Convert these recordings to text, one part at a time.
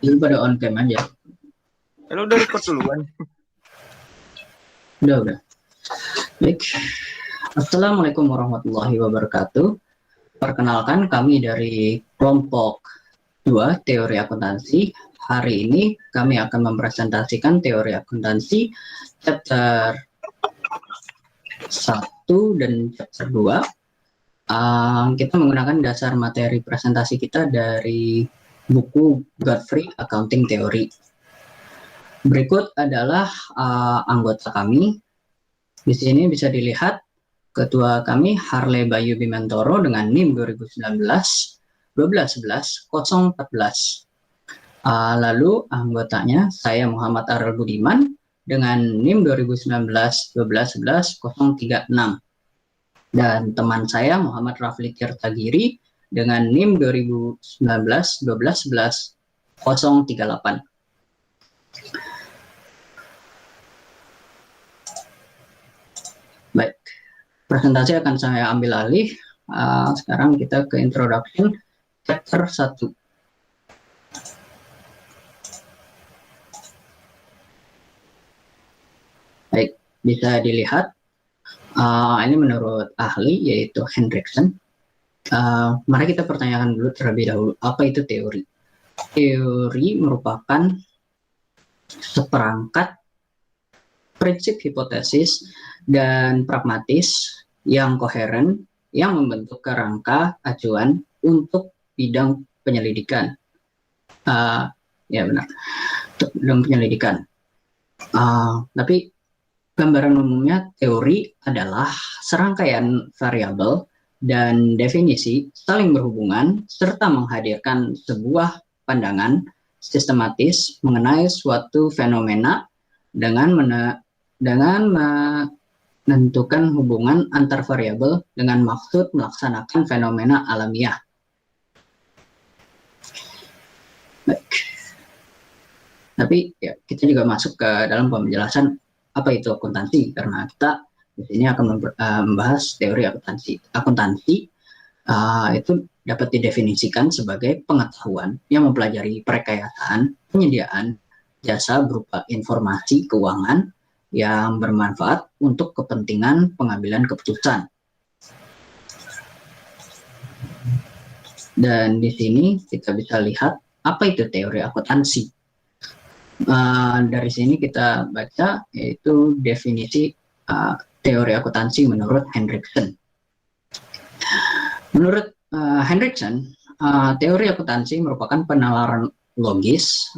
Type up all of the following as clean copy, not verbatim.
Lu pada on cam aja. Lu udah record duluan? Udah. Baik. Assalamualaikum warahmatullahi wabarakatuh. Perkenalkan, kami dari kelompok 2 teori akuntansi. Hari ini kami akan mempresentasikan teori akuntansi chapter 1 dan chapter 2. Kita menggunakan dasar materi presentasi kita dari buku Godfrey Accounting Theory. Berikut adalah anggota kami. Di sini bisa dilihat ketua kami Harley Bayu Bimantoro dengan NIM 2019 1211 014. Lalu anggotanya saya Muhammad Arel Budiman dengan NIM 2019 1211 036. Dan teman saya Muhammad Rafli Tirtagiri dengan NIM 2019 1211 038. Baik, presentasi akan saya ambil alih. Sekarang kita ke introduction chapter 1. Baik, bisa dilihat ini menurut ahli yaitu Hendriksen. Mari kita pertanyakan dulu terlebih dahulu, apa itu teori? Teori merupakan seperangkat prinsip hipotesis dan pragmatis yang koheren yang membentuk kerangka acuan untuk bidang penyelidikan. Ya benar, untuk bidang penyelidikan. Tapi gambaran umumnya teori adalah serangkaian variabel dan definisi saling berhubungan serta menghadirkan sebuah pandangan sistematis mengenai suatu fenomena dengan menentukan hubungan antar variabel dengan maksud melaksanakan fenomena alamiah. Baik. Tapi ya, kita juga masuk ke dalam penjelasan apa itu akuntansi, karena kita di sini akan membahas teori akuntansi. Akuntansi itu dapat didefinisikan sebagai pengetahuan yang mempelajari perekayasaan penyediaan jasa berupa informasi keuangan yang bermanfaat untuk kepentingan pengambilan keputusan. Dan di sini kita bisa lihat apa itu teori akuntansi. Dari sini kita baca yaitu definisi teori akuntansi menurut Hendriksen. Menurut Hendriksen, teori akuntansi merupakan penalaran logis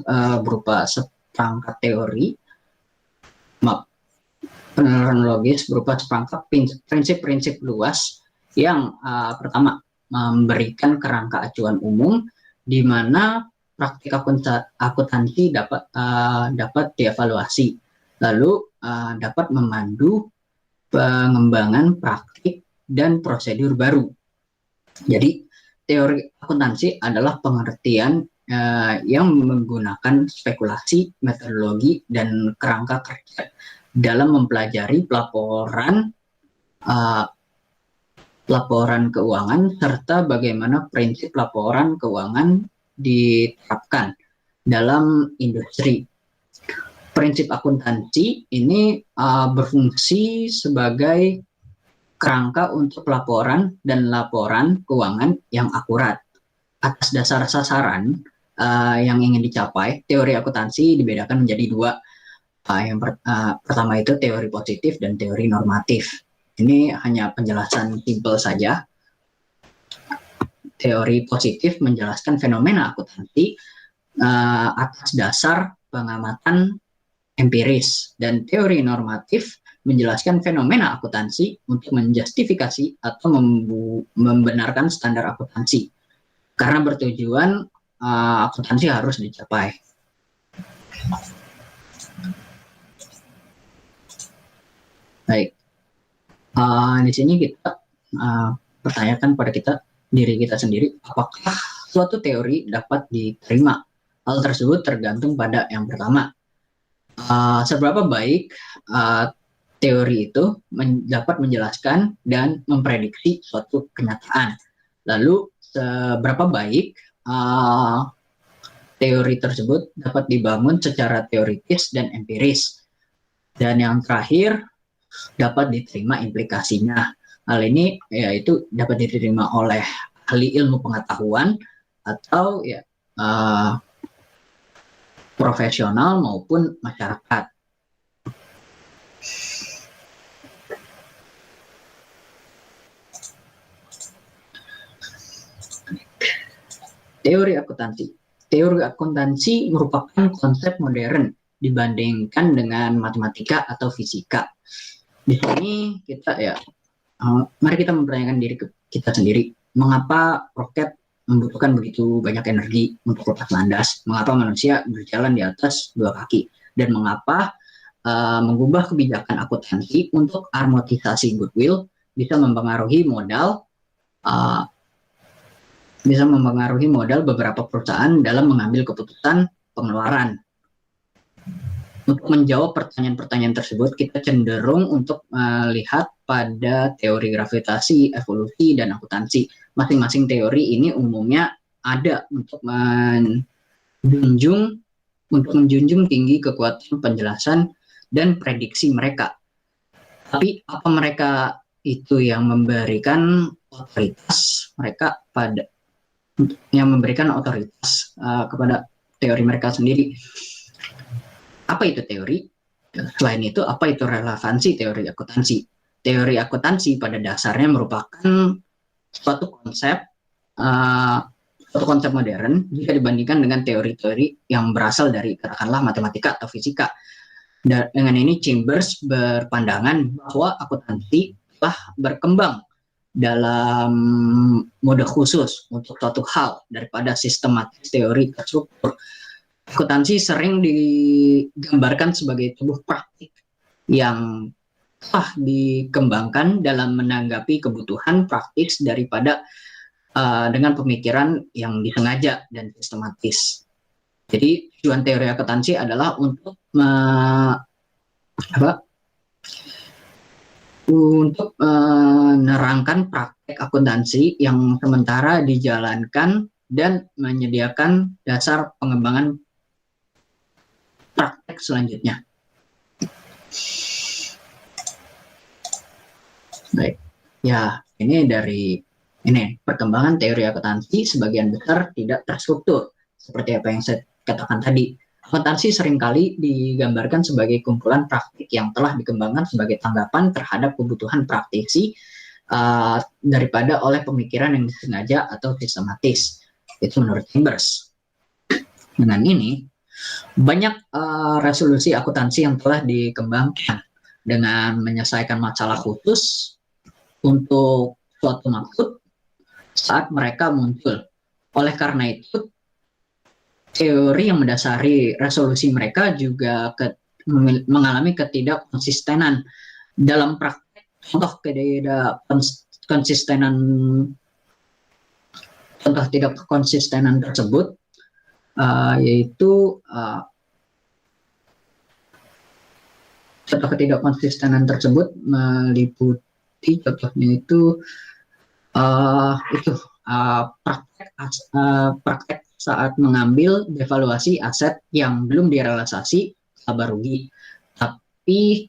berupa seperangkat teori, penalaran logis berupa seperangkat prinsip-prinsip luas yang pertama memberikan kerangka acuan umum di mana praktik akuntansi dapat dievaluasi, lalu dapat memandu pengembangan praktik dan prosedur baru. Jadi teori akuntansi adalah pengertian yang menggunakan spekulasi, metodologi, dan kerangka kerja dalam mempelajari laporan keuangan serta bagaimana prinsip laporan keuangan diterapkan dalam industri. Prinsip akuntansi ini berfungsi sebagai kerangka untuk laporan dan laporan keuangan yang akurat. Atas dasar sasaran yang ingin dicapai, teori akuntansi dibedakan menjadi dua. Pertama itu teori positif dan teori normatif. Ini hanya penjelasan simpel saja. Teori positif menjelaskan fenomena akuntansi atas dasar pengamatan empiris, dan teori normatif menjelaskan fenomena akuntansi untuk menjustifikasi atau membenarkan standar akuntansi karena bertujuan akuntansi harus dicapai. Baik, di sini kita pertanyakan pada diri kita sendiri, apakah suatu teori dapat diterima? Hal tersebut tergantung pada yang pertama, seberapa baik teori itu dapat menjelaskan dan memprediksi suatu kenyataan. Lalu seberapa baik teori tersebut dapat dibangun secara teoritis dan empiris. Dan yang terakhir, dapat diterima implikasinya. Hal ini yaitu dapat diterima oleh ahli ilmu pengetahuan atau profesional maupun masyarakat. Teori akuntansi. Teori akuntansi merupakan konsep modern dibandingkan dengan matematika atau fisika. Di sini kita mari kita mempertanyakan diri kita sendiri. Mengapa roket membutuhkan begitu banyak energi untuk lepas landas? Mengapa manusia berjalan di atas dua kaki? Dan mengapa mengubah kebijakan akuntansi untuk amortisasi goodwill bisa mempengaruhi modal beberapa perusahaan dalam mengambil keputusan pengeluaran. Untuk menjawab pertanyaan-pertanyaan tersebut, kita cenderung untuk melihat pada teori gravitasi, evolusi, dan akuntansi. Masing-masing teori ini umumnya ada untuk menjunjung tinggi kekuatan penjelasan dan prediksi mereka. Tapi apa mereka itu yang memberikan otoritas kepada teori mereka sendiri? Apa itu teori? Selain itu, apa itu relevansi teori akuntansi? Teori akuntansi pada dasarnya merupakan suatu konsep modern jika dibandingkan dengan teori-teori yang berasal dari katakanlah matematika atau fisika. Dan dengan ini Chambers berpandangan bahwa akuntansi telah berkembang dalam mode khusus untuk suatu hal daripada sistematis teori terstruktur. Akuntansi sering digambarkan sebagai tubuh praktik yang telah dikembangkan dalam menanggapi kebutuhan praktis daripada dengan pemikiran yang disengaja dan sistematis. Jadi tujuan teori akuntansi adalah untuk menerangkan praktek akuntansi yang sementara dijalankan dan menyediakan dasar pengembangan praktek selanjutnya. Baik, ya ini dari perkembangan teori akuntansi sebagian besar tidak terstruktur seperti apa yang saya katakan tadi. Akuntansi seringkali digambarkan sebagai kumpulan praktik yang telah dikembangkan sebagai tanggapan terhadap kebutuhan praktisi daripada oleh pemikiran yang disengaja atau sistematis. Itu menurut Chambers. Dengan ini, banyak resolusi akuntansi yang telah dikembangkan dengan menyelesaikan masalah khusus untuk suatu maksud saat mereka muncul. Oleh karena itu, teori yang mendasari resolusi mereka juga mengalami ketidakkonsistenan dalam praktek. Contoh ketidakkonsistenan tersebut yaitu contoh ketidakkonsistenan tersebut meliputi contohnya itu praktek saat mengambil devaluasi aset yang belum direalisasi laba rugi, tapi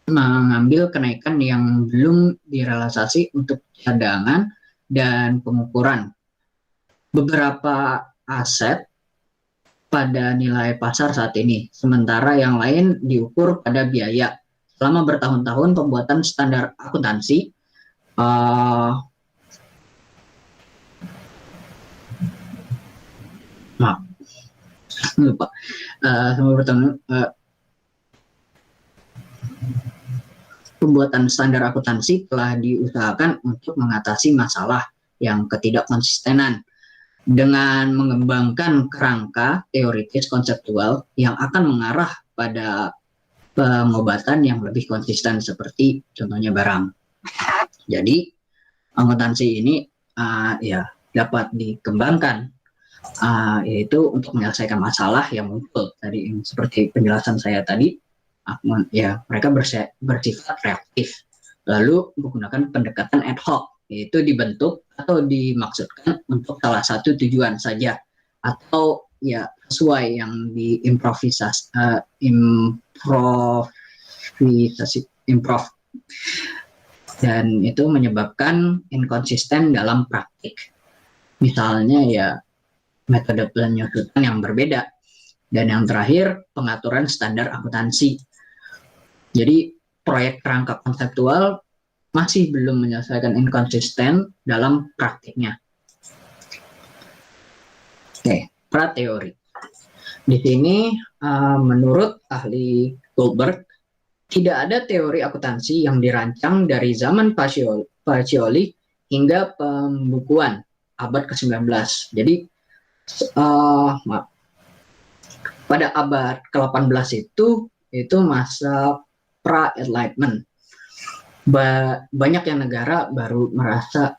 mengambil kenaikan yang belum direalisasi untuk cadangan dan pengukuran. Beberapa aset pada nilai pasar saat ini, sementara yang lain diukur pada biaya. Selama bertahun-tahun pembuatan standar akuntansi, pembuatan standar akuntansi telah diusahakan untuk mengatasi masalah yang ketidakkonsistenan dengan mengembangkan kerangka teoritis konseptual yang akan mengarah pada pengobatan yang lebih konsisten seperti contohnya barang. Jadi akuntansi ini dapat dikembangkan yaitu untuk menyelesaikan masalah yang muncul tadi, seperti penjelasan saya tadi. Mereka bersifat reaktif, lalu menggunakan pendekatan ad hoc, yaitu dibentuk atau dimaksudkan untuk salah satu tujuan saja, atau ya sesuai yang improv, dan itu menyebabkan inkonsisten dalam praktik. Misalnya ya metode penyusutan yang berbeda. Dan yang terakhir, pengaturan standar akuntansi. Jadi proyek kerangka konseptual masih belum menyelesaikan inkonsisten dalam praktiknya. Oke, prateori. Di sini menurut ahli Goldberg, tidak ada teori akuntansi yang dirancang dari zaman Pacioli hingga pembukuan abad ke-19. Jadi pada abad ke-18 itu masa pra-enlightenment. Banyak yang negara baru merasa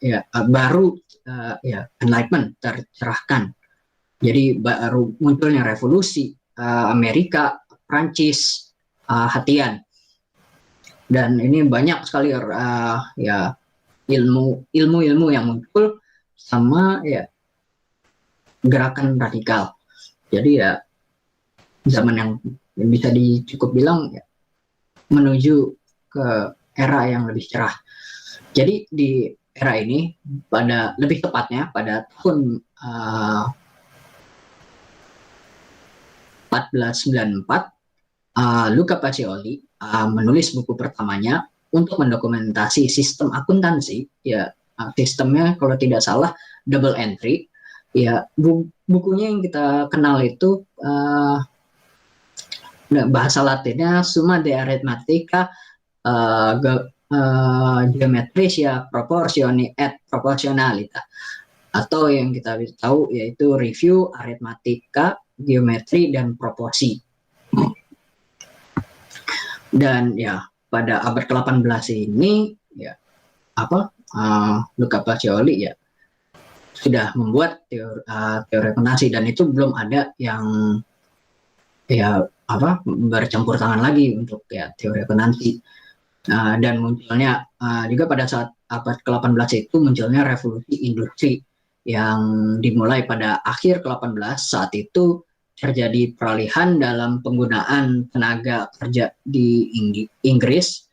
enlightenment tercerahkan. Jadi baru munculnya revolusi Amerika, Prancis, hatian. Dan ini banyak sekali ilmu yang muncul sama ya gerakan radikal. Jadi ya zaman yang bisa cukup bilang ya, menuju ke era yang lebih cerah. Jadi di era ini lebih tepatnya pada tahun 1494, Luca Pacioli menulis buku pertamanya untuk mendokumentasi sistem akuntansi. Ya, sistemnya kalau tidak salah double entry. Ya, bukunya yang kita kenal itu bahasa Latinnya Summa de Arithmetica Geometria Proportioni et Proportionalita, atau yang kita tahu yaitu Review Arithmetica, Geometri dan Proporsi. Dan ya pada abad ke-18 ini ya Luca Pacioli ya sudah membuat teori akuntansi, dan itu belum ada yang bercampur tangan lagi untuk teori akuntansi. Dan munculnya juga pada saat abad ke-18 itu munculnya revolusi industri yang dimulai pada akhir ke-18. Saat itu terjadi peralihan dalam penggunaan tenaga kerja di Inggris.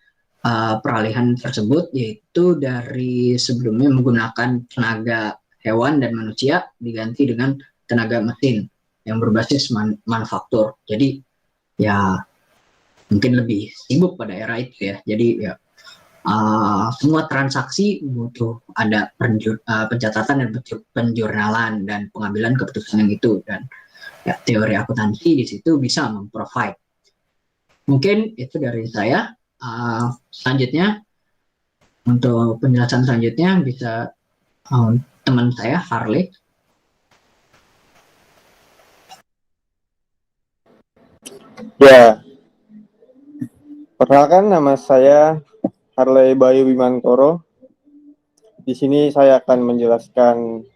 Peralihan tersebut yaitu dari sebelumnya menggunakan tenaga hewan dan manusia diganti dengan tenaga mesin yang berbasis manufaktur. Jadi ya mungkin lebih sibuk pada era itu ya. Jadi ya semua transaksi butuh ada pencatatan dan penjurnalan dan pengambilan keputusan yang itu, dan ya, teori akuntansi di situ bisa memprovide. Mungkin itu dari saya. Selanjutnya untuk penjelasan selanjutnya bisa teman saya Harley. Ya, perkenalkan nama saya Harley Bayu Bimantoro. Di sini saya akan menjelaskan,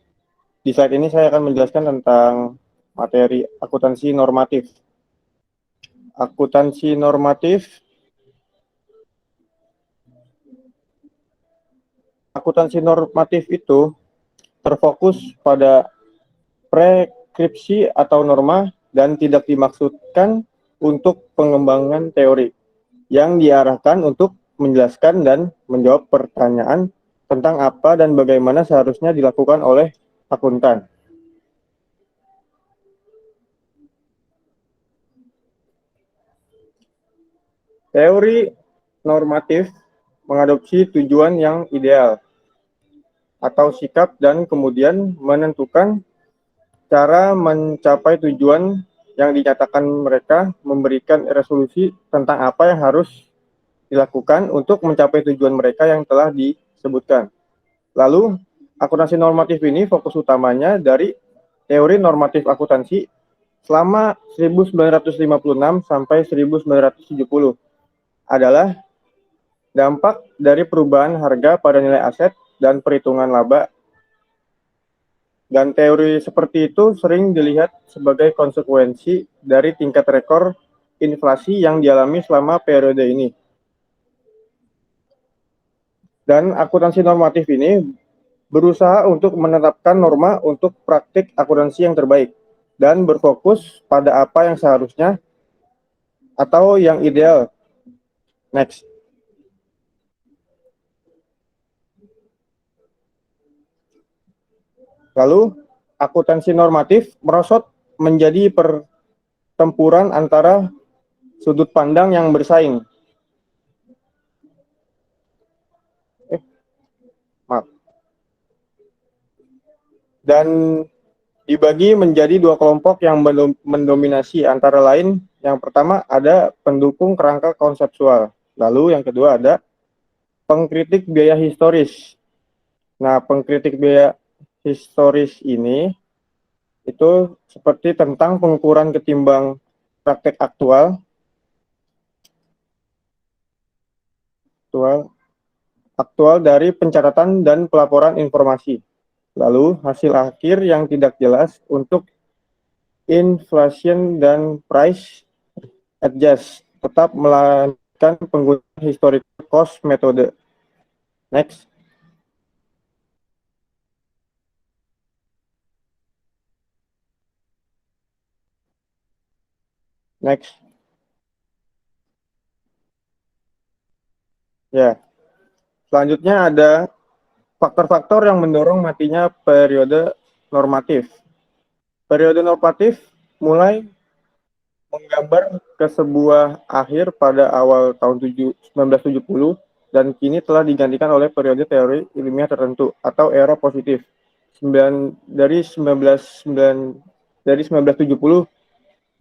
di slide ini saya akan menjelaskan tentang materi akuntansi normatif. Akuntansi normatif itu terfokus pada preskripsi atau norma dan tidak dimaksudkan untuk pengembangan teori yang diarahkan untuk menjelaskan dan menjawab pertanyaan tentang apa dan bagaimana seharusnya dilakukan oleh akuntan. Teori normatif mengadopsi tujuan yang ideal atau sikap dan kemudian menentukan cara mencapai tujuan yang dinyatakan. Mereka memberikan resolusi tentang apa yang harus dilakukan untuk mencapai tujuan mereka yang telah disebutkan. Lalu, akuntansi normatif ini fokus utamanya dari teori normatif akuntansi selama 1956 sampai 1970 adalah dampak dari perubahan harga pada nilai aset dan perhitungan laba. Dan teori seperti itu sering dilihat sebagai konsekuensi dari tingkat rekor inflasi yang dialami selama periode ini. Dan akuntansi normatif ini berusaha untuk menetapkan norma untuk praktik akuntansi yang terbaik. dan berfokus pada apa yang seharusnya atau yang ideal. Next. Lalu, akuntansi normatif merosot menjadi pertempuran antara sudut pandang yang bersaing. Maaf. Dan dibagi menjadi dua kelompok yang mendominasi, antara lain yang pertama ada pendukung kerangka konseptual, lalu yang kedua ada pengkritik biaya historis. Nah, pengkritik biaya historis ini itu seperti tentang pengukuran ketimbang praktek aktual dari pencatatan dan pelaporan informasi. Lalu hasil akhir yang tidak jelas untuk inflation dan price adjust, tetap melakukan penggunaan historical cost metode. Next. Next. Ya. Selanjutnya ada faktor-faktor yang mendorong matinya periode normatif. Periode normatif mulai menggambar ke sebuah akhir pada awal tahun 1970 dan kini telah digantikan oleh periode teori ilmiah tertentu atau era positif dari 1970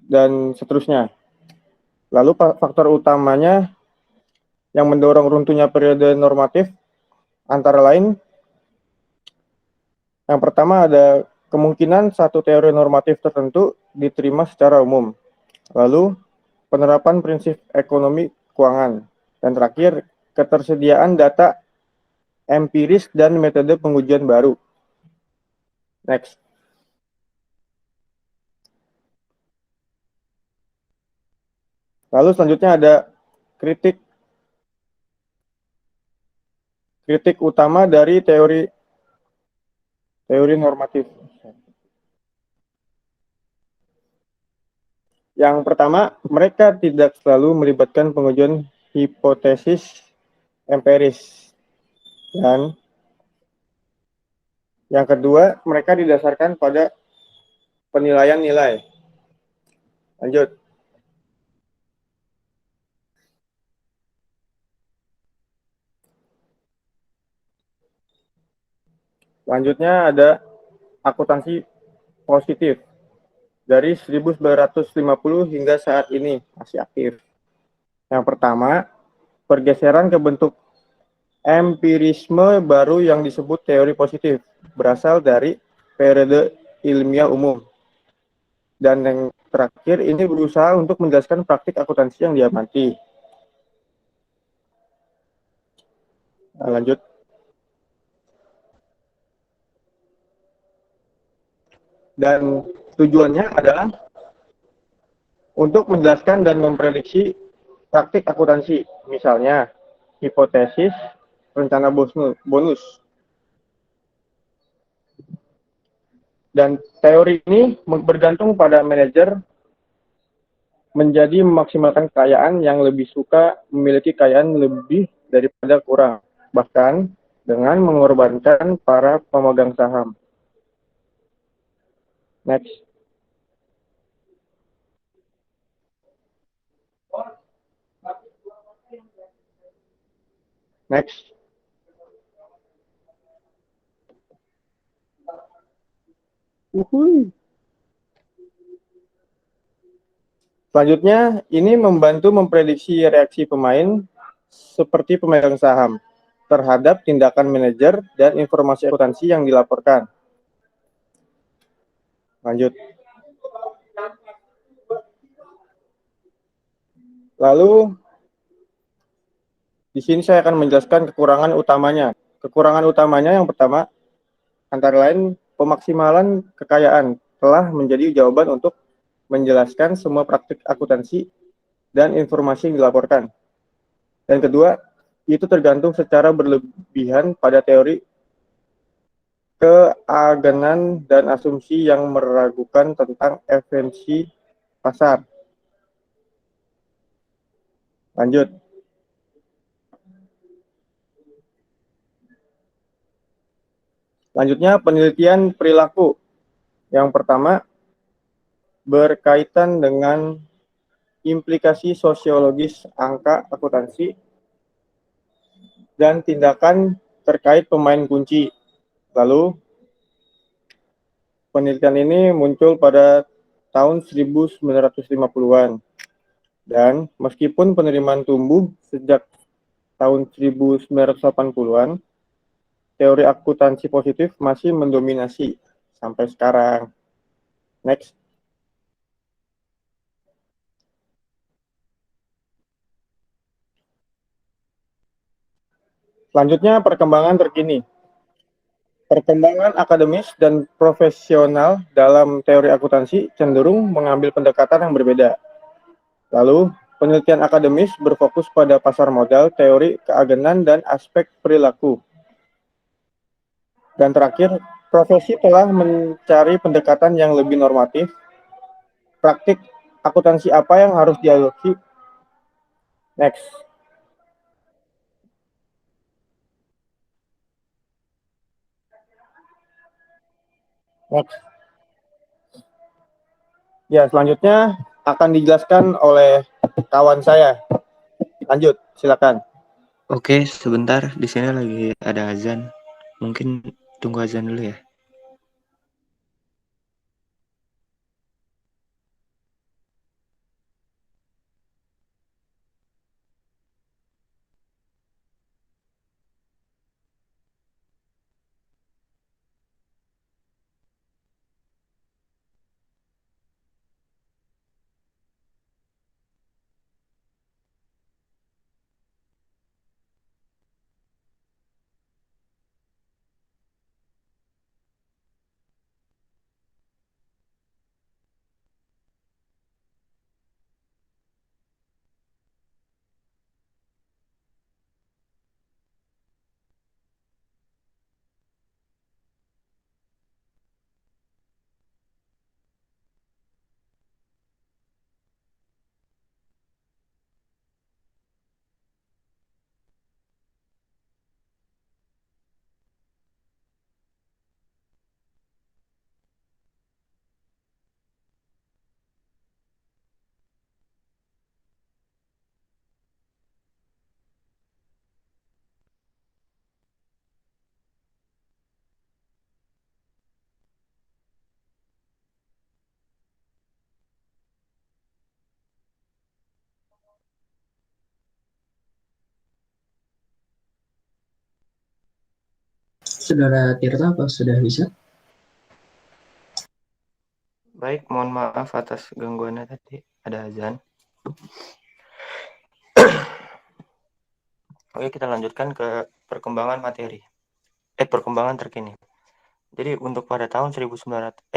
dan seterusnya. Lalu faktor utamanya yang mendorong runtuhnya periode normatif antara lain yang pertama ada kemungkinan satu teori normatif tertentu diterima secara umum. Lalu penerapan prinsip ekonomi keuangan. Dan terakhir, ketersediaan data empiris dan metode pengujian baru. Next. Lalu selanjutnya ada kritik utama dari teori normatif. Yang pertama, mereka tidak selalu melibatkan pengujian hipotesis empiris. Dan yang kedua, mereka didasarkan pada penilaian nilai. Lanjut. Selanjutnya ada akuntansi positif. Dari 1950 hingga saat ini masih aktif. Yang pertama, pergeseran ke bentuk empirisme baru yang disebut teori positif, berasal dari periode ilmiah umum. Dan yang terakhir, ini berusaha untuk menjelaskan praktik akuntansi yang diamati. Nah, lanjut. Dan tujuannya adalah untuk menjelaskan dan memprediksi praktik akuntansi, misalnya hipotesis, rencana bonus. Dan teori ini bergantung pada manajer menjadi memaksimalkan kekayaan yang lebih suka memiliki kekayaan lebih daripada kurang, bahkan dengan mengorbankan para pemegang saham. Next. Next. Selanjutnya, ini membantu memprediksi reaksi pemain seperti pemegang saham terhadap tindakan manajer dan informasi akuntansi yang dilaporkan. Lanjut. Lalu, di sini saya akan menjelaskan kekurangan utamanya. Kekurangan utamanya yang pertama, antara lain pemaksimalan kekayaan telah menjadi jawaban untuk menjelaskan semua praktik akuntansi dan informasi yang dilaporkan. Dan kedua, itu tergantung secara berlebihan pada teori keagenan dan asumsi yang meragukan tentang efisiensi pasar. Lanjut. Selanjutnya, penelitian perilaku. Yang pertama, berkaitan dengan implikasi sosiologis angka akuntansi dan tindakan terkait pemain kunci. Lalu, penelitian ini muncul pada tahun 1950-an. Dan meskipun penerimaan tumbuh sejak tahun 1980-an, teori akuntansi positif masih mendominasi sampai sekarang. Next. Selanjutnya, perkembangan terkini. Perkembangan akademis dan profesional dalam teori akuntansi cenderung mengambil pendekatan yang berbeda. Lalu, penelitian akademis berfokus pada pasar modal, teori keagenan, dan aspek perilaku. Dan terakhir, profesi telah mencari pendekatan yang lebih normatif. Praktik akuntansi apa yang harus diadopsi? Next. Next. Ya, selanjutnya akan dijelaskan oleh kawan saya. Lanjut, silakan. Oke, sebentar. Di sini lagi ada azan. Mungkin tunggu azan dulu ya. Saudara Tirta, apa sudah bisa? Baik, mohon maaf atas gangguannya tadi. Ada azan. Oke, kita lanjutkan ke perkembangan materi. Perkembangan terkini. Jadi untuk pada tahun 1400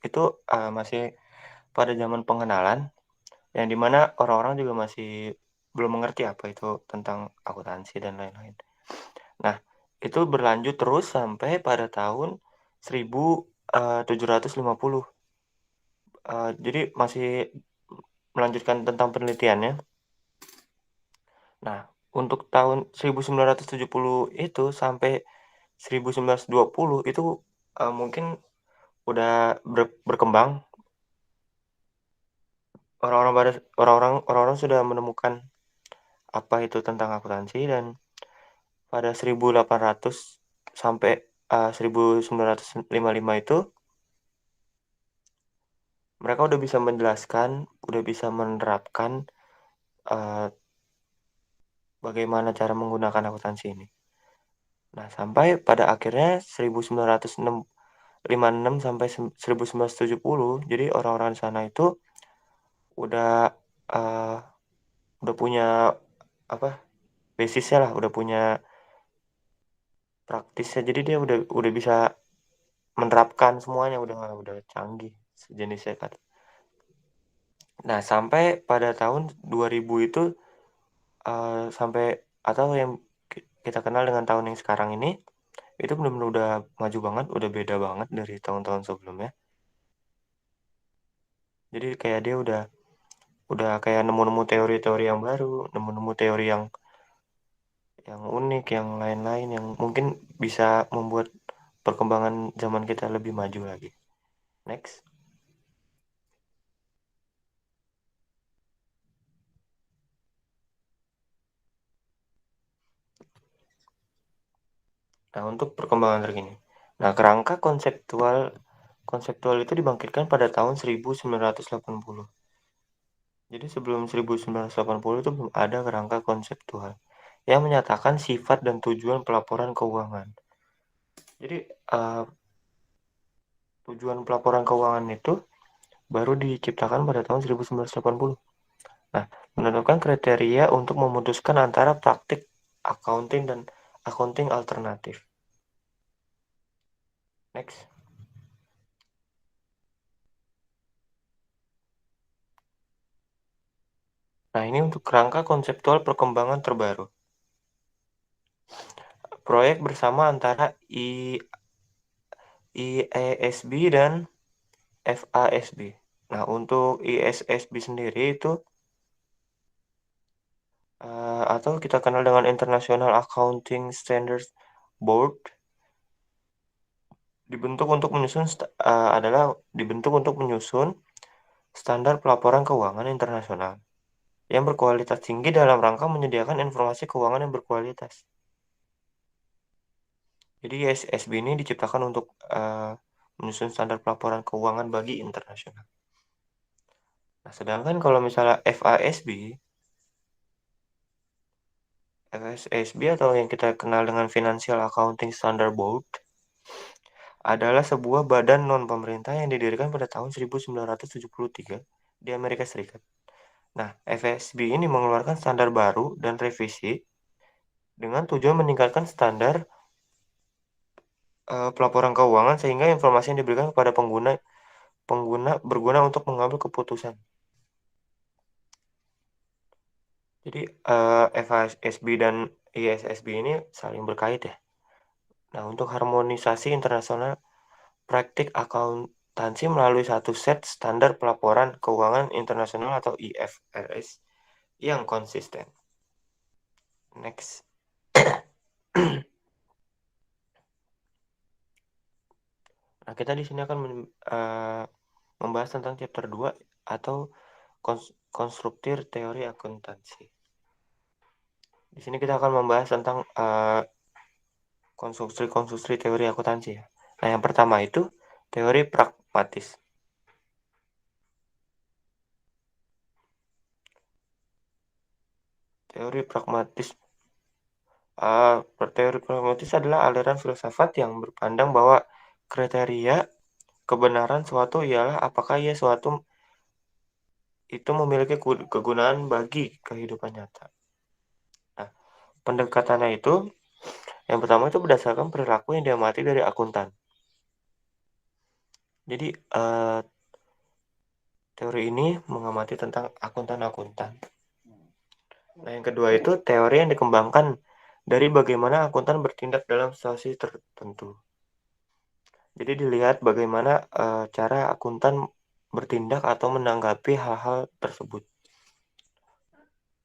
itu masih pada zaman pengenalan, yang dimana orang-orang juga masih belum mengerti apa itu tentang akuntansi dan lain-lain. Nah, itu berlanjut terus sampai pada tahun 1750. Jadi masih melanjutkan tentang penelitiannya. Nah, untuk tahun 1970 itu sampai 1920 itu mungkin udah berkembang. Orang-orang sudah menemukan apa itu tentang akuntansi, dan pada 1800 sampai 1955 itu mereka udah bisa menjelaskan, udah bisa menerapkan bagaimana cara menggunakan akuntansi ini. Nah, sampai pada akhirnya 1956 sampai 1970, jadi orang-orang di sana itu udah uh, udah punya apa basisnya lah, udah punya praktisnya, jadi dia udah bisa menerapkan semuanya, udah canggih sejenisnya kan. Nah, sampai pada tahun 2000 itu sampai atau yang kita kenal dengan tahun yang sekarang ini, itu benar-benar udah maju banget, udah beda banget dari tahun-tahun sebelumnya. Jadi kayak dia udah kayak nemu-nemu teori-teori yang baru, nemu-nemu teori yang unik, yang lain-lain, yang mungkin bisa membuat perkembangan zaman kita lebih maju lagi. Next. Nah, untuk perkembangan terkini. Nah, kerangka konseptual itu dibangkitkan pada tahun 1980. Jadi sebelum 1980 itu belum ada kerangka konseptual yang menyatakan sifat dan tujuan pelaporan keuangan. Jadi tujuan pelaporan keuangan itu baru diciptakan pada tahun 1980. Nah, menentukan kriteria untuk memutuskan antara praktik accounting dan accounting alternatif. Next. Nah, ini untuk kerangka konseptual perkembangan terbaru. Proyek bersama antara IASB dan FASB. Nah, untuk IASB sendiri itu atau kita kenal dengan International Accounting Standards Board, dibentuk untuk menyusun standar pelaporan keuangan internasional yang berkualitas tinggi dalam rangka menyediakan informasi keuangan yang berkualitas. Jadi IASB ini diciptakan untuk menyusun standar pelaporan keuangan bagi internasional. Nah, sedangkan kalau misalnya FASB atau yang kita kenal dengan Financial Accounting Standard Board adalah sebuah badan non-pemerintah yang didirikan pada tahun 1973 di Amerika Serikat. Nah, FASB ini mengeluarkan standar baru dan revisi dengan tujuan meningkatkan standar pelaporan keuangan sehingga informasi yang diberikan kepada pengguna berguna untuk mengambil keputusan. Jadi FASB dan IASB ini saling berkait ya. Nah, untuk harmonisasi internasional praktik akuntansi melalui satu set standar pelaporan keuangan internasional atau IFRS yang konsisten. Next. Nah, kita di sini akan membahas tentang chapter 2 atau konstruktif teori akuntansi. Di sini kita akan membahas tentang konstruksi teori akuntansi ya. Nah, yang pertama itu teori pragmatis. Teori pragmatis adalah aliran filsafat yang berpandang bahwa kriteria kebenaran suatu ialah apakah suatu itu memiliki kegunaan bagi kehidupan nyata. Nah, pendekatannya itu yang pertama itu berdasarkan perilaku yang diamati dari akuntan. Jadi teori ini mengamati tentang akuntan-akuntan. Nah, yang kedua itu teori yang dikembangkan dari bagaimana akuntan bertindak dalam situasi tertentu. Jadi dilihat bagaimana cara akuntan bertindak atau menanggapi hal-hal tersebut.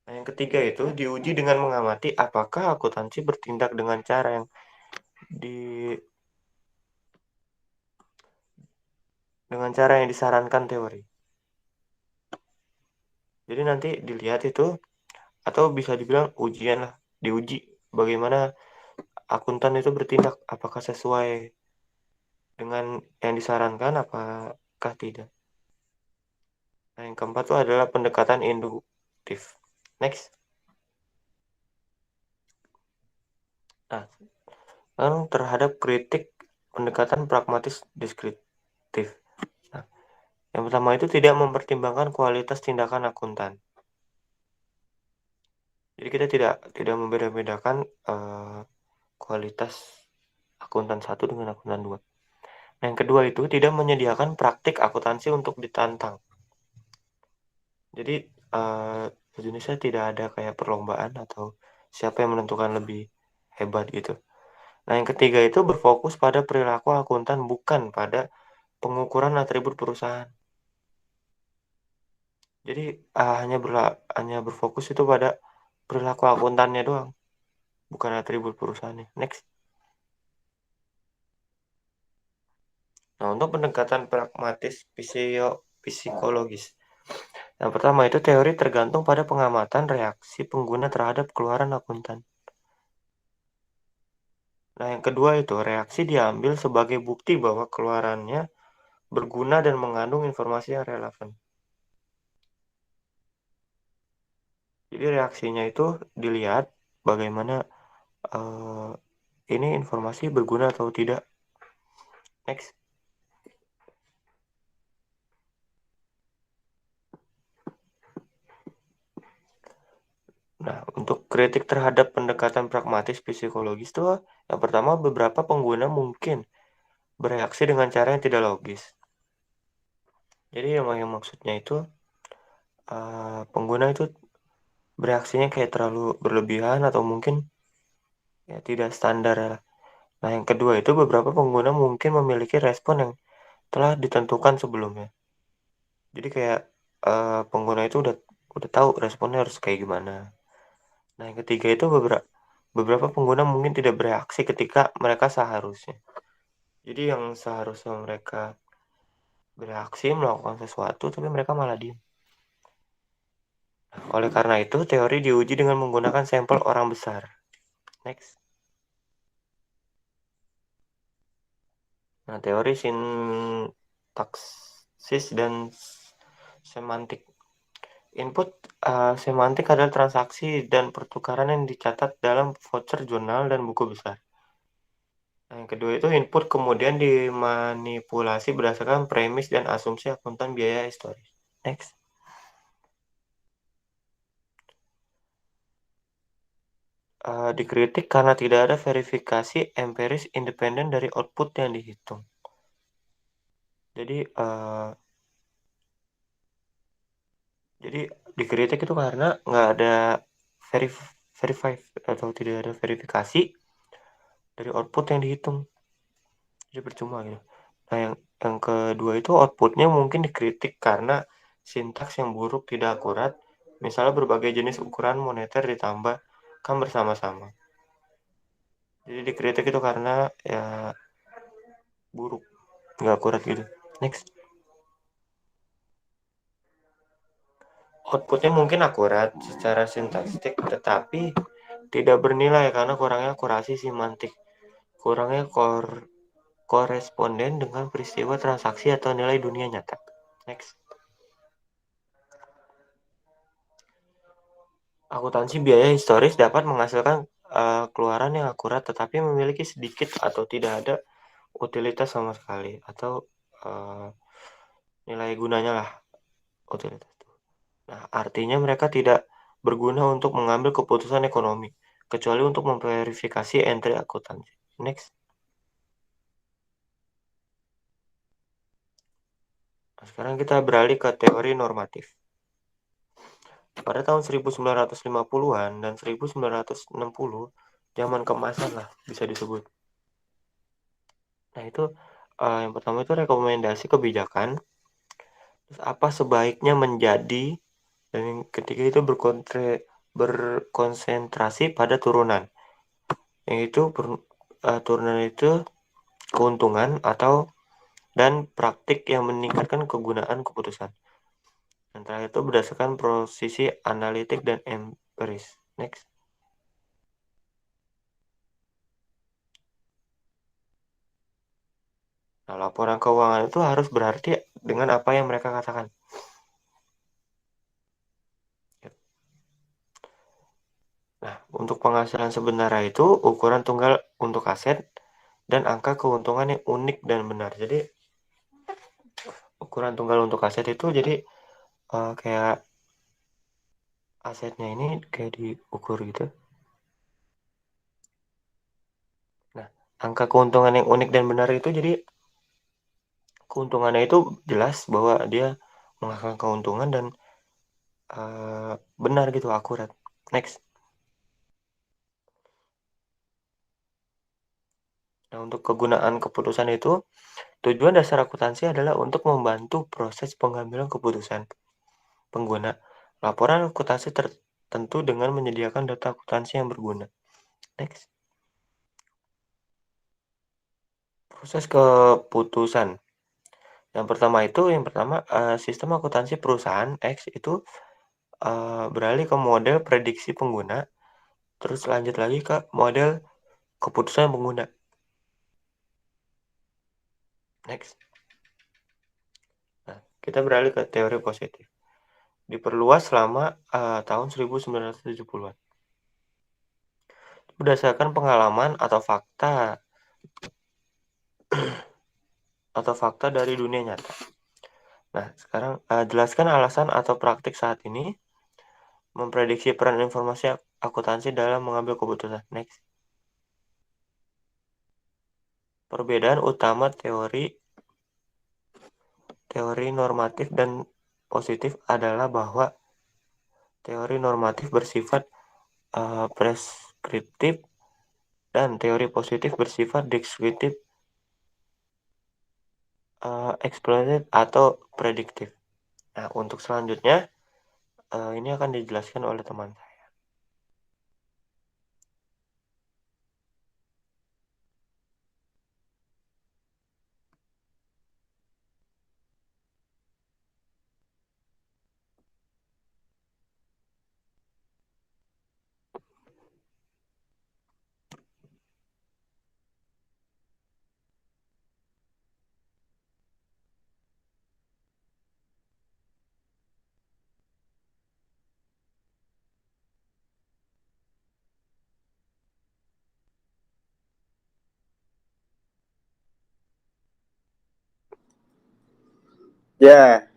Nah, yang ketiga itu diuji dengan mengamati apakah akuntansi bertindak dengan cara yang disarankan teori. Jadi nanti dilihat itu atau bisa dibilang ujian lah, diuji bagaimana akuntan itu bertindak, apakah sesuai dengan yang disarankan apakah tidak. Nah, yang keempat itu adalah pendekatan induktif. Next. Nah, terhadap kritik pendekatan pragmatis deskriptif. Nah, yang pertama itu tidak mempertimbangkan kualitas tindakan akuntan. Jadi kita tidak membeda-bedakan kualitas akuntan satu dengan akuntan 2. Nah, yang kedua itu tidak menyediakan praktik akuntansi untuk ditantang. Jadi sejenisnya tidak ada kayak perlombaan atau siapa yang menentukan lebih hebat gitu. Nah, yang ketiga itu berfokus pada perilaku akuntan, bukan pada pengukuran atribut perusahaan. Jadi hanya berfokus itu pada perilaku akuntannya doang, bukan atribut perusahaannya. Next. Nah, untuk pendekatan pragmatis psikologis. Yang pertama itu teori tergantung pada pengamatan reaksi pengguna terhadap keluaran akuntan. Nah, yang kedua itu reaksi diambil sebagai bukti bahwa keluarannya berguna dan mengandung informasi yang relevan. Jadi reaksinya itu dilihat bagaimana ini informasi berguna atau tidak. Next. Nah, untuk kritik terhadap pendekatan pragmatis psikologis itu yang pertama beberapa pengguna mungkin bereaksi dengan cara yang tidak logis. Jadi yang maksudnya itu pengguna itu bereaksinya kayak terlalu berlebihan atau mungkin ya tidak standar ya. Nah, yang kedua itu beberapa pengguna mungkin memiliki respon yang telah ditentukan sebelumnya. Jadi kayak pengguna itu udah tahu responnya harus kayak gimana. Nah, yang ketiga itu beberapa pengguna mungkin tidak bereaksi ketika mereka seharusnya. Jadi yang seharusnya mereka bereaksi melakukan sesuatu tapi mereka malah diem. Oleh karena itu, teori diuji dengan menggunakan sampel orang besar. Next. Nah, teori sintaksis dan semantik. Input semantik adalah transaksi dan pertukaran yang dicatat dalam voucher jurnal dan buku besar. Nah, yang kedua itu input kemudian dimanipulasi berdasarkan premis dan asumsi akuntan biaya historis. Next. Dikritik karena tidak ada verifikasi empiris independen dari output yang dihitung. Jadi dikritik itu karena nggak ada verify atau tidak ada verifikasi dari output yang dihitung. Jadi percuma gitu. Nah, yang kedua itu outputnya mungkin dikritik karena sintaks yang buruk, tidak akurat. Misalnya berbagai jenis ukuran moneter ditambahkan bersama-sama. Jadi dikritik itu karena ya buruk, nggak akurat gitu. Next. Outputnya mungkin akurat secara sintaktik, tetapi tidak bernilai karena kurangnya akurasi semantik. Kurangnya koresponden dengan peristiwa transaksi atau nilai dunia nyata. Next. Akuntansi biaya historis dapat menghasilkan keluaran yang akurat tetapi memiliki sedikit atau tidak ada utilitas sama sekali atau nilai gunanya lah utilitas itu. Nah, artinya mereka tidak berguna untuk mengambil keputusan ekonomi kecuali untuk memverifikasi entry akuntansi. Next. Nah, sekarang kita beralih ke teori normatif. Pada tahun 1950-an dan 1960, zaman keemasan lah bisa disebut. Nah, itu yang pertama itu rekomendasi kebijakan. Terus apa sebaiknya menjadi, dan yang ketiga itu berkonsentrasi pada turunan. Yang itu turunan itu keuntungan dan praktik yang meningkatkan kegunaan keputusan. Yang terakhir itu berdasarkan posisi analitik dan empiris. Next. Nah, laporan keuangan itu harus berarti dengan apa yang mereka katakan. Nah, untuk penghasilan sebenarnya itu ukuran tunggal untuk aset dan angka keuntungan yang unik dan benar. Jadi ukuran tunggal untuk aset itu jadi kayak asetnya ini kayak diukur gitu. Nah, angka keuntungan yang unik dan benar itu jadi keuntungannya itu jelas bahwa dia menghasilkan keuntungan dan benar gitu, akurat. Next. Nah, untuk kegunaan keputusan itu, tujuan dasar akuntansi adalah untuk membantu proses pengambilan keputusan pengguna. Laporan akuntansi tertentu dengan menyediakan data akuntansi yang berguna. Next. Proses keputusan. Yang pertama, sistem akuntansi perusahaan X itu beralih ke model prediksi pengguna, terus lanjut lagi ke model keputusan pengguna. Next. Nah, kita beralih ke teori positif. Diperluas selama tahun 1970-an. Berdasarkan pengalaman atau fakta dari dunia nyata. Nah, sekarang jelaskan alasan atau praktik saat ini memprediksi peran informasi akuntansi dalam mengambil keputusan. Next. Perbedaan utama teori normatif dan positif adalah bahwa teori normatif bersifat preskriptif dan teori positif bersifat deskriptif, eksplisit atau prediktif. Nah, untuk selanjutnya ini akan dijelaskan oleh teman saya. Ya,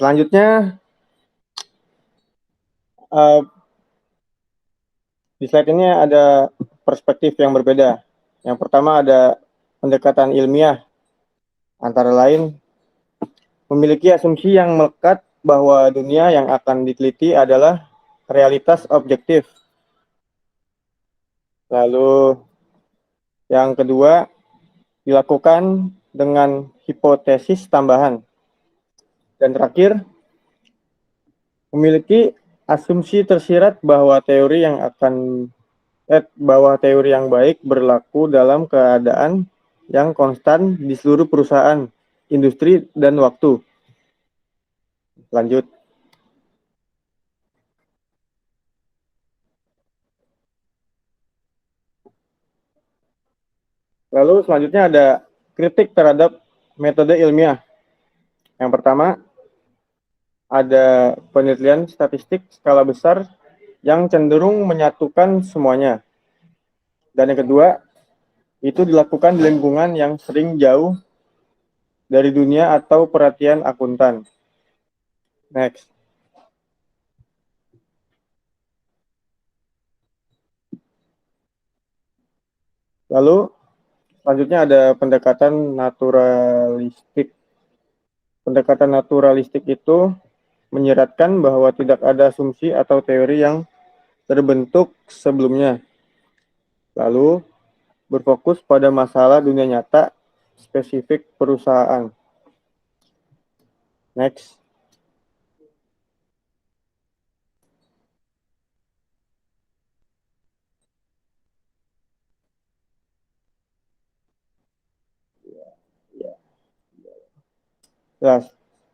selanjutnya di slide ini ada perspektif yang berbeda. Yang pertama ada pendekatan ilmiah, antara lain memiliki asumsi yang melekat bahwa dunia yang akan diteliti adalah realitas objektif. Lalu yang kedua dilakukan dengan hipotesis tambahan. Dan terakhir, memiliki asumsi tersirat bahwa teori yang baik berlaku dalam keadaan yang konstan di seluruh perusahaan, industri, dan waktu. Lanjut. Lalu selanjutnya ada kritik terhadap metode ilmiah. Yang pertama, ada penelitian statistik skala besar yang cenderung menyatukan semuanya. Dan yang kedua, itu dilakukan di lingkungan yang sering jauh dari dunia atau perhatian akuntan. Next. Lalu selanjutnya ada pendekatan naturalistik. Pendekatan naturalistik itu menyiratkan bahwa tidak ada asumsi atau teori yang terbentuk sebelumnya. Lalu berfokus pada masalah dunia nyata spesifik perusahaan. Next. Nah,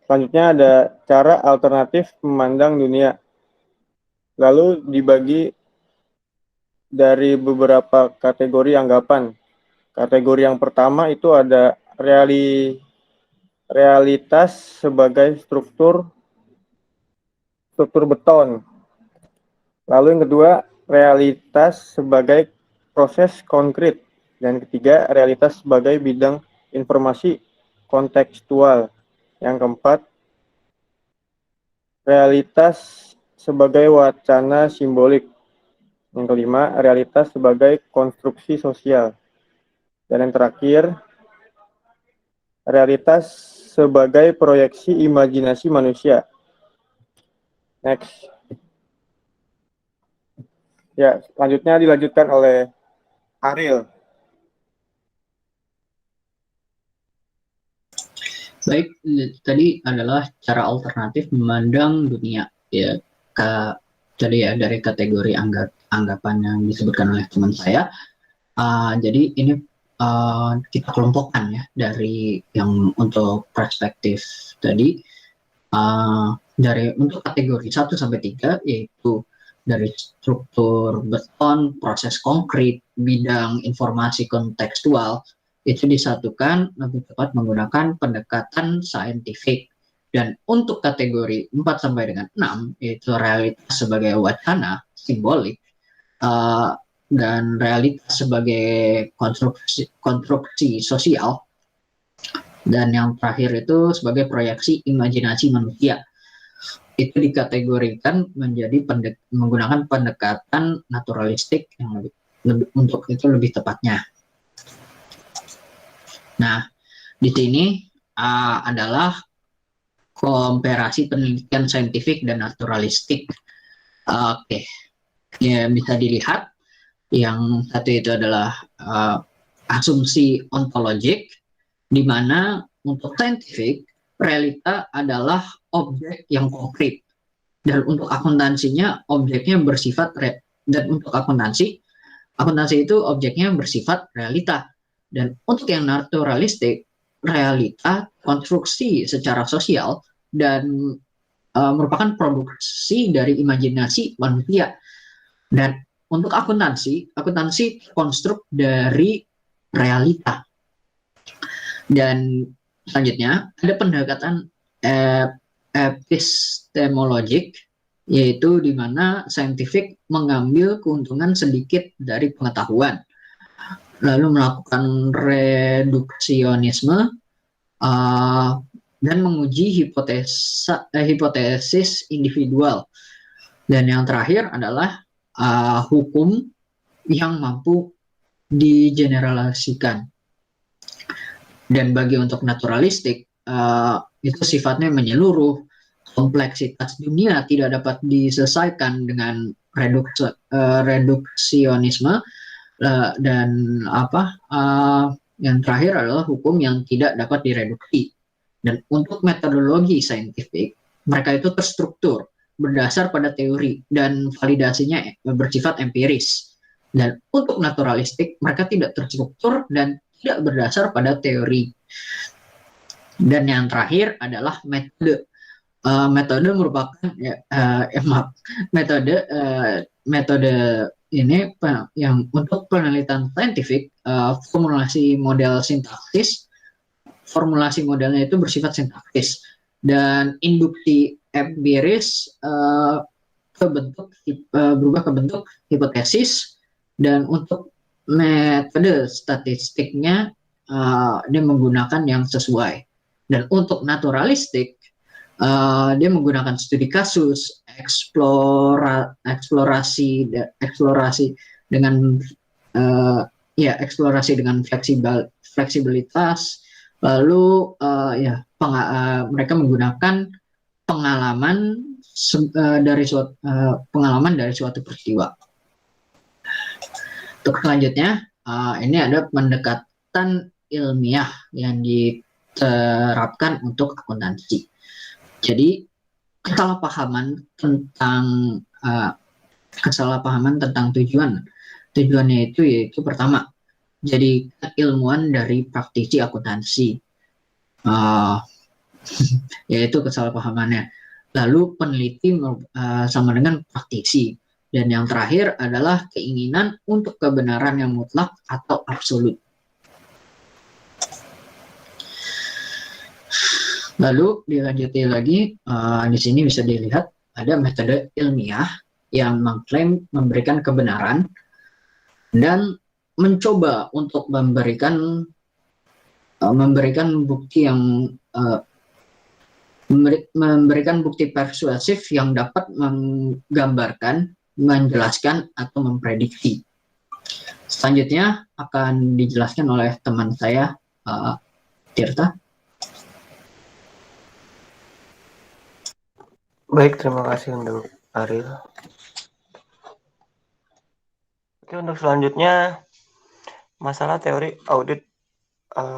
selanjutnya ada cara alternatif memandang dunia. Lalu dibagi dari beberapa kategori anggapan. Kategori yang pertama itu ada realitas sebagai struktur beton. Lalu yang kedua, realitas sebagai proses konkret. Dan ketiga, realitas sebagai bidang informasi kontekstual. Yang keempat, realitas sebagai wacana simbolik. Yang kelima, realitas sebagai konstruksi sosial. Dan yang terakhir, realitas sebagai proyeksi imajinasi manusia. Next. Ya, selanjutnya dilanjutkan oleh Ariel. Baik, tadi adalah cara alternatif memandang dunia ya. Jadi ya dari kategori anggapan yang disebutkan oleh teman saya. Jadi ini kita kelompokkan ya dari yang untuk perspektif tadi dari untuk kategori 1 sampai 3 yaitu dari struktur beton, proses konkret, bidang informasi kontekstual itu disatukan lebih tepat menggunakan pendekatan saintifik. Dan untuk kategori 4 sampai dengan 6 yaitu realitas sebagai wacana, simbolik, dan realitas sebagai konstruksi sosial, dan yang terakhir itu sebagai proyeksi imajinasi manusia. Itu dikategorikan menjadi menggunakan pendekatan naturalistik yang lebih untuk itu lebih tepatnya. Nah, di sini adalah komparasi penelitian saintifik dan naturalistik. Oke, ya bisa dilihat yang satu itu adalah asumsi ontologik, di mana untuk saintifik realita adalah objek yang konkret, dan untuk akuntansinya objeknya bersifat dan untuk akuntansi itu objeknya bersifat realita. Dan untuk yang naturalistik, realita konstruksi secara sosial dan merupakan produksi dari imajinasi manusia. Dan untuk akuntansi konstruk dari realita. Dan selanjutnya ada pendekatan epistemologik, yaitu di mana saintifik mengambil keuntungan sedikit dari pengetahuan, lalu melakukan reduksionisme dan menguji hipotesis individual. Dan yang terakhir adalah hukum yang mampu digeneralisasikan. Dan bagi untuk naturalistik, itu sifatnya menyeluruh. Kompleksitas dunia tidak dapat diselesaikan dengan reduksionisme, dan yang terakhir adalah hukum yang tidak dapat direduksi. Dan untuk metodologi saintifik, mereka itu terstruktur berdasar pada teori dan validasinya bersifat empiris. Dan untuk naturalistik, mereka tidak terstruktur dan tidak berdasar pada teori. Dan yang terakhir adalah metode. Metode merupakan metode ini yang untuk penelitian saintifik, formulasi model sintaksis. Formulasi modelnya itu bersifat sintaksis, dan induksi empiris berubah ke bentuk hipotesis. Dan untuk metode statistiknya dia menggunakan yang sesuai. Dan untuk naturalistik dia menggunakan studi kasus, eksplorasi dengan eksplorasi dengan fleksibilitas. Lalu mereka menggunakan pengalaman dari suatu peristiwa. Untuk selanjutnya, ini ada pendekatan ilmiah yang diterapkan untuk akuntansi. Jadi kesalahpahaman tentang tujuannya itu yaitu pertama, jadi keilmuan dari praktisi akuntansi, yaitu kesalahpahamannya. Lalu peneliti sama dengan praktisi. Dan yang terakhir adalah keinginan untuk kebenaran yang mutlak atau absolut. Lalu dilanjuti lagi, di sini bisa dilihat ada metode ilmiah yang mengklaim memberikan kebenaran dan mencoba untuk memberikan bukti yang memberikan bukti persuasif yang dapat menggambarkan, menjelaskan, atau memprediksi. Selanjutnya akan dijelaskan oleh teman saya, Tirta. Baik, terima kasih untuk Ariel. Oke, untuk selanjutnya masalah teori audit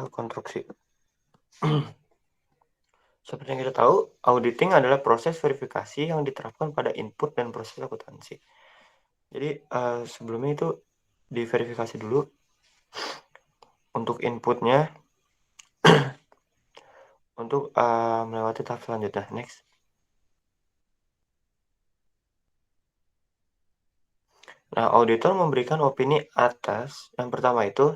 konstruksi. Seperti yang kita tahu, auditing adalah proses verifikasi yang diterapkan pada input dan proses akuntansi. Jadi sebelumnya itu diverifikasi dulu untuk inputnya untuk melewati tahap selanjutnya. Next. Nah, auditor memberikan opini atas yang pertama itu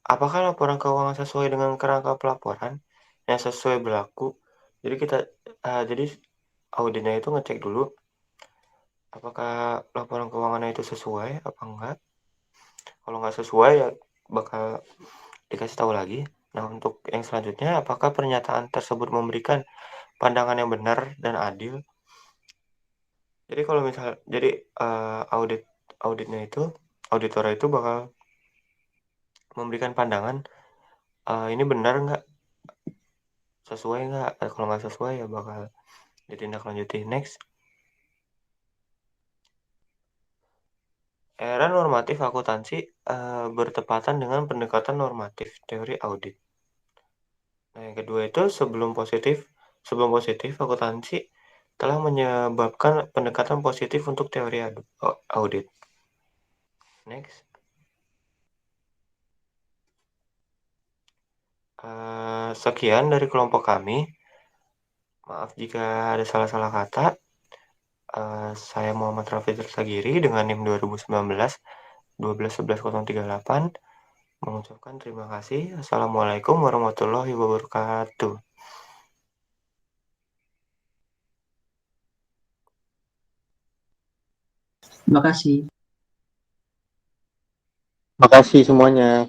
apakah laporan keuangan sesuai dengan kerangka pelaporan yang sesuai berlaku. Jadi jadi auditnya itu ngecek dulu apakah laporan keuangannya itu sesuai apa enggak. Kalau nggak sesuai ya bakal dikasih tahu lagi. Nah, untuk yang selanjutnya, apakah pernyataan tersebut memberikan pandangan yang benar dan adil. Jadi kalau auditnya itu auditor itu bakal memberikan pandangan ini benar nggak, sesuai nggak. Kalau nggak sesuai ya bakal ditindaklanjuti. Next. Era normatif akuntansi bertepatan dengan pendekatan normatif teori audit. Nah, yang kedua itu sebelum positif akuntansi telah menyebabkan pendekatan positif untuk teori audit. Next. Sekian dari kelompok kami. Maaf jika ada salah-salah kata. Saya Muhammad Rafi Tersagiri dengan NIM 2019 1211038 mengucapkan terima kasih. Assalamualaikum warahmatullahi wabarakatuh. Terima kasih. Makasih semuanya.